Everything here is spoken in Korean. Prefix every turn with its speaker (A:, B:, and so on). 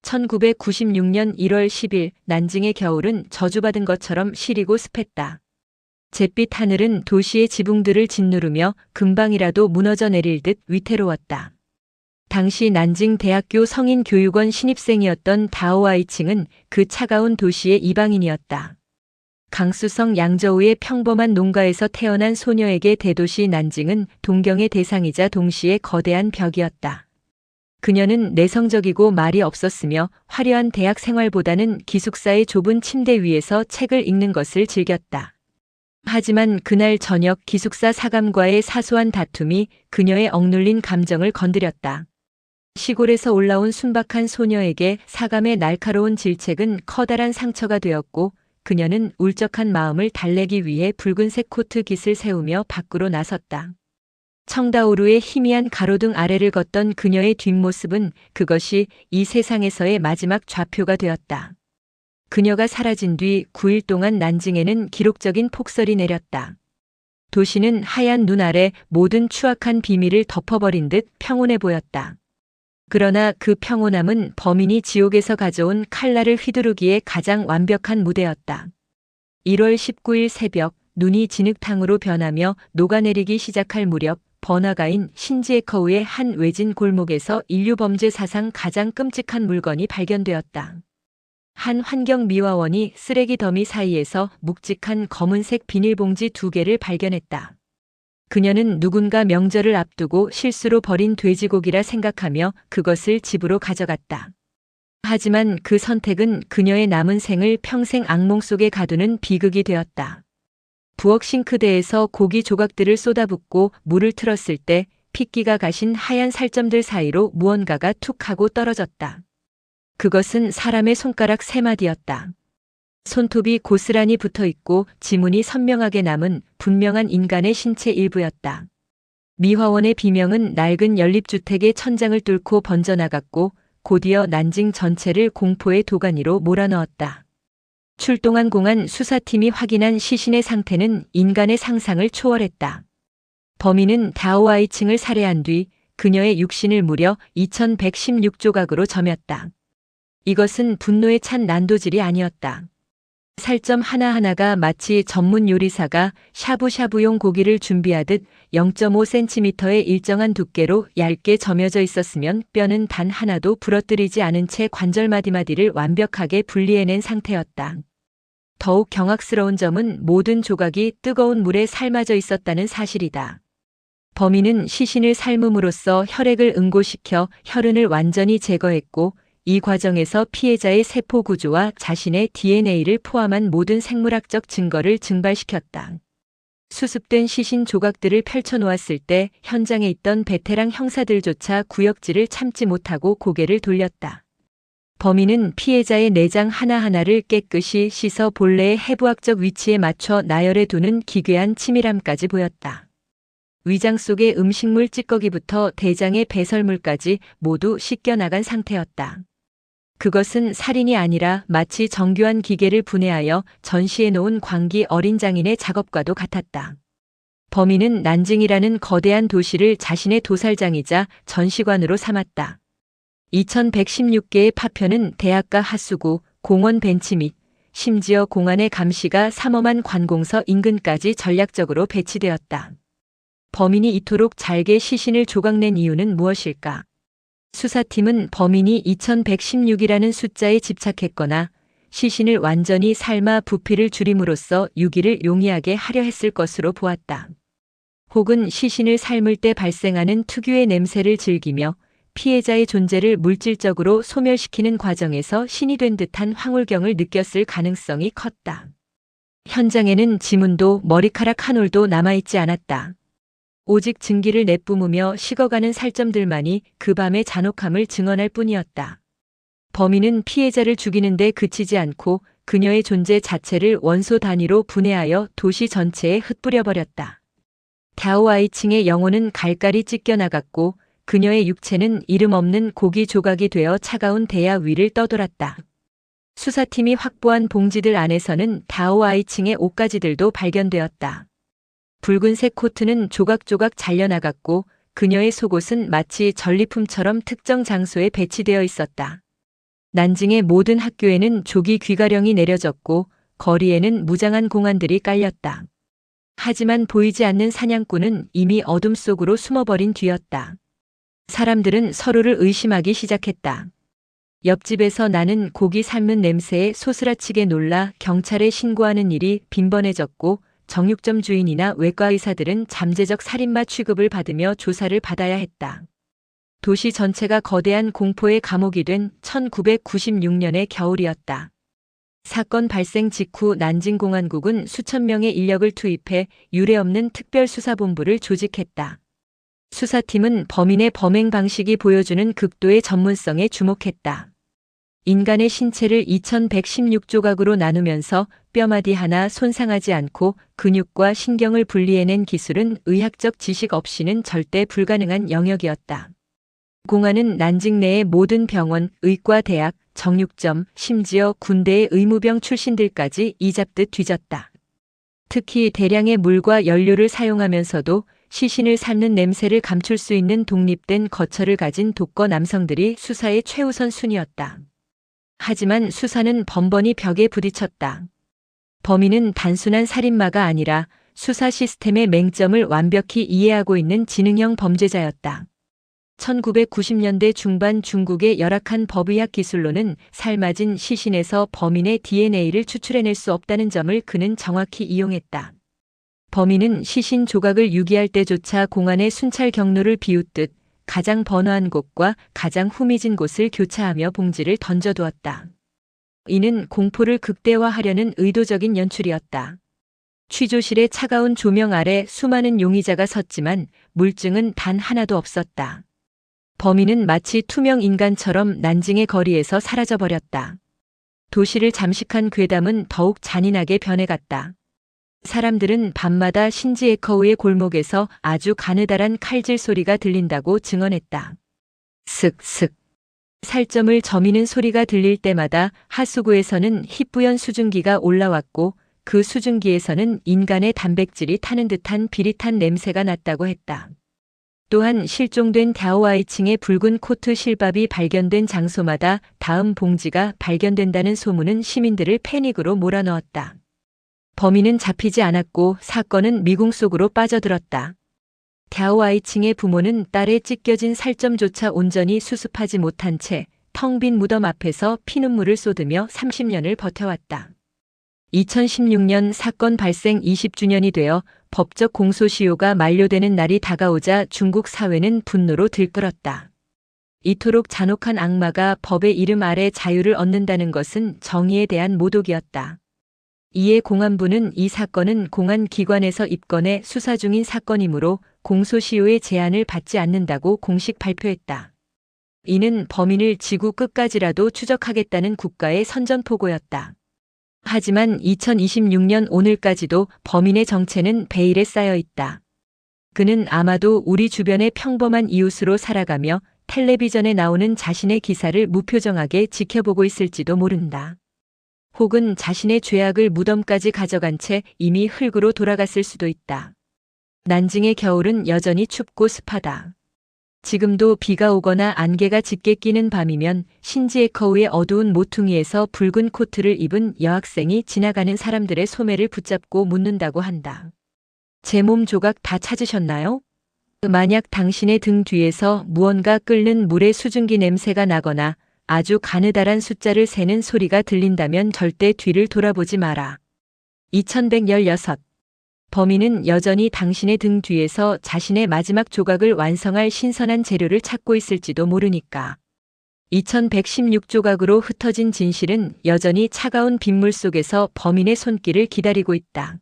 A: 1996년 1월 10일 난징의 겨울은 저주받은 것처럼 시리고 습했다. 잿빛 하늘은 도시의 지붕들을 짓누르며 금방이라도 무너져 내릴 듯 위태로웠다. 당시 난징 대학교 성인교육원 신입생이었던 다오아이칭은 그 차가운 도시의 이방인이었다. 강수성 양저우의 평범한 농가에서 태어난 소녀에게 대도시 난징은 동경의 대상이자 동시에 거대한 벽이었다. 그녀는 내성적이고 말이 없었으며 화려한 대학 생활보다는 기숙사의 좁은 침대 위에서 책을 읽는 것을 즐겼다. 하지만 그날 저녁 기숙사 사감과의 사소한 다툼이 그녀의 억눌린 감정을 건드렸다. 시골에서 올라온 순박한 소녀에게 사감의 날카로운 질책은 커다란 상처가 되었고 그녀는 울적한 마음을 달래기 위해 붉은색 코트 깃을 세우며 밖으로 나섰다. 청다오루의 희미한 가로등 아래를 걷던 그녀의 뒷모습은 그것이 이 세상에서의 마지막 좌표가 되었다. 그녀가 사라진 뒤 9일 동안 난징에는 기록적인 폭설이 내렸다. 도시는 하얀 눈 아래 모든 추악한 비밀을 덮어버린 듯 평온해 보였다. 그러나 그 평온함은 범인이 지옥에서 가져온 칼날을 휘두르기에 가장 완벽한 무대였다. 1월 19일 새벽 눈이 진흙탕으로 변하며 녹아내리기 시작할 무렵 번화가인 신지에커우의 한 외진 골목에서 인류범죄 사상 가장 끔찍한 물건이 발견되었다. 한 환경미화원이 쓰레기 더미 사이에서 묵직한 검은색 비닐봉지 2개를 발견했다. 그녀는 누군가 명절을 앞두고 실수로 버린 돼지고기라 생각하며 그것을 집으로 가져갔다. 하지만 그 선택은 그녀의 남은 생을 평생 악몽 속에 가두는 비극이 되었다. 부엌 싱크대에서 고기 조각들을 쏟아붓고 물을 틀었을 때 핏기가 가신 하얀 살점들 사이로 무언가가 툭 하고 떨어졌다. 그것은 사람의 손가락 3마디였다. 손톱이 고스란히 붙어 있고 지문이 선명하게 남은 분명한 인간의 신체 일부였다. 미화원의 비명은 낡은 연립주택의 천장을 뚫고 번져나갔고 곧이어 난징 전체를 공포의 도가니로 몰아넣었다. 출동한 공안 수사팀이 확인한 시신의 상태는 인간의 상상을 초월했다. 범인은 다오아이칭을 살해한 뒤 그녀의 육신을 무려 2116조각으로 점였다. 이것은 분노에 찬 난도질이 아니었다. 살점 하나하나가 마치 전문 요리사가 샤브샤브용 고기를 준비하듯 0.5cm의 일정한 두께로 얇게 점여져 있었으면 뼈는 단 하나도 부러뜨리지 않은 채 관절 마디마디를 완벽하게 분리해낸 상태였다. 더욱 경악스러운 점은 모든 조각이 뜨거운 물에 삶아져 있었다는 사실이다. 범인은 시신을 삶음으로써 혈액을 응고시켜 혈흔을 완전히 제거했고 이 과정에서 피해자의 세포 구조와 자신의 DNA를 포함한 모든 생물학적 증거를 증발시켰다. 수습된 시신 조각들을 펼쳐놓았을 때 현장에 있던 베테랑 형사들조차 구역질을 참지 못하고 고개를 돌렸다. 범인은 피해자의 내장 하나하나를 깨끗이 씻어 본래의 해부학적 위치에 맞춰 나열해 두는 기괴한 치밀함까지 보였다. 위장 속의 음식물 찌꺼기부터 대장의 배설물까지 모두 씻겨나간 상태였다. 그것은 살인이 아니라 마치 정교한 기계를 분해하여 전시해 놓은 광기 어린 장인의 작업과도 같았다. 범인은 난징이라는 거대한 도시를 자신의 도살장이자 전시관으로 삼았다. 2116개의 파편은 대학가 하수구, 공원 벤치 및 심지어 공안의 감시가 삼엄한 관공서 인근까지 전략적으로 배치되었다. 범인이 이토록 잘게 시신을 조각낸 이유는 무엇일까? 수사팀은 범인이 2116이라는 숫자에 집착했거나 시신을 완전히 삶아 부피를 줄임으로써 유기를 용이하게 하려 했을 것으로 보았다. 혹은 시신을 삶을 때 발생하는 특유의 냄새를 즐기며 피해자의 존재를 물질적으로 소멸시키는 과정에서 신이 된 듯한 황홀경을 느꼈을 가능성이 컸다. 현장에는 지문도 머리카락 한 올도 남아있지 않았다. 오직 증기를 내뿜으며 식어가는 살점들만이 그 밤의 잔혹함을 증언할 뿐이었다. 범인은 피해자를 죽이는 데 그치지 않고 그녀의 존재 자체를 원소 단위로 분해하여 도시 전체에 흩뿌려버렸다. 다오아이칭의 영혼은 갈갈이 찢겨나갔고 그녀의 육체는 이름 없는 고기 조각이 되어 차가운 대야 위를 떠돌았다. 수사팀이 확보한 봉지들 안에서는 다오아이칭의 옷가지들도 발견되었다. 붉은색 코트는 조각조각 잘려나갔고 그녀의 속옷은 마치 전리품처럼 특정 장소에 배치되어 있었다. 난징의 모든 학교에는 조기 귀가령이 내려졌고 거리에는 무장한 공안들이 깔렸다. 하지만 보이지 않는 사냥꾼은 이미 어둠 속으로 숨어버린 뒤였다. 사람들은 서로를 의심하기 시작했다. 옆집에서 나는 고기 삶은 냄새에 소스라치게 놀라 경찰에 신고하는 일이 빈번해졌고 정육점 주인이나 외과 의사들은 잠재적 살인마 취급을 받으며 조사를 받아야 했다. 도시 전체가 거대한 공포의 감옥이 된 1996년의 겨울이었다. 사건 발생 직후 난징공안국은 수천 명의 인력을 투입해 유례없는 특별수사본부를 조직했다. 수사팀은 범인의 범행 방식이 보여주는 극도의 전문성에 주목했다. 인간의 신체를 2116조각으로 나누면서 뼈마디 하나 손상하지 않고 근육과 신경을 분리해낸 기술은 의학적 지식 없이는 절대 불가능한 영역이었다. 공안은 난징 내의 모든 병원, 의과대학, 정육점, 심지어 군대의 의무병 출신들까지 이잡듯 뒤졌다. 특히 대량의 물과 연료를 사용하면서도 시신을 삶는 냄새를 감출 수 있는 독립된 거처를 가진 독거 남성들이 수사의 최우선 순위였다. 하지만 수사는 번번이 벽에 부딪혔다. 범인은 단순한 살인마가 아니라 수사 시스템의 맹점을 완벽히 이해하고 있는 지능형 범죄자였다. 1990년대 중반 중국의 열악한 법의학 기술로는 삶아진 시신에서 범인의 DNA를 추출해낼 수 없다는 점을 그는 정확히 이용했다. 범인은 시신 조각을 유기할 때조차 공안의 순찰 경로를 비웃듯 가장 번화한 곳과 가장 후미진 곳을 교차하며 봉지를 던져두었다. 이는 공포를 극대화하려는 의도적인 연출이었다. 취조실의 차가운 조명 아래 수많은 용의자가 섰지만 물증은 단 하나도 없었다. 범인은 마치 투명 인간처럼 난징의 거리에서 사라져버렸다. 도시를 잠식한 괴담은 더욱 잔인하게 변해갔다. 사람들은 밤마다 신지에커우의 골목에서 아주 가느다란 칼질 소리가 들린다고 증언했다. 슥슥. 살점을 저미는 소리가 들릴 때마다 하수구에서는 희뿌연 수증기가 올라왔고 그 수증기에서는 인간의 단백질이 타는 듯한 비릿한 냄새가 났다고 했다. 또한 실종된 갸오아이칭의 붉은 코트 실밥이 발견된 장소마다 다음 봉지가 발견된다는 소문은 시민들을 패닉으로 몰아넣었다. 범인은 잡히지 않았고 사건은 미궁 속으로 빠져들었다. 갸오아이칭의 부모는 딸의 찢겨진 살점조차 온전히 수습하지 못한 채 텅 빈 무덤 앞에서 피눈물을 쏟으며 30년을 버텨왔다. 2016년 사건 발생 20주년이 되어 법적 공소시효가 만료되는 날이 다가오자 중국 사회는 분노로 들끓었다. 이토록 잔혹한 악마가 법의 이름 아래 자유를 얻는다는 것은 정의에 대한 모독이었다. 이에 공안부는 이 사건은 공안기관에서 입건해 수사 중인 사건이므로 공소시효의 제한을 받지 않는다고 공식 발표했다. 이는 범인을 지구 끝까지라도 추적하겠다는 국가의 선전포고였다. 하지만 2026년 오늘까지도 범인의 정체는 베일에 쌓여 있다. 그는 아마도 우리 주변의 평범한 이웃으로 살아가며 텔레비전에 나오는 자신의 기사를 무표정하게 지켜보고 있을지도 모른다. 혹은 자신의 죄악을 무덤까지 가져간 채 이미 흙으로 돌아갔을 수도 있다. 난징의 겨울은 여전히 춥고 습하다. 지금도 비가 오거나 안개가 짙게 끼는 밤이면 신지에커우의 어두운 모퉁이에서 붉은 코트를 입은 여학생이 지나가는 사람들의 소매를 붙잡고 묻는다고 한다. 제 몸 조각 다 찾으셨나요? 만약 당신의 등 뒤에서 무언가 끓는 물의 수증기 냄새가 나거나 아주 가느다란 숫자를 세는 소리가 들린다면 절대 뒤를 돌아보지 마라. 2116. 범인은 여전히 당신의 등 뒤에서 자신의 마지막 조각을 완성할 신선한 재료를 찾고 있을지도 모르니까. 2116조각으로 흩어진 진실은 여전히 차가운 빗물 속에서 범인의 손길을 기다리고 있다.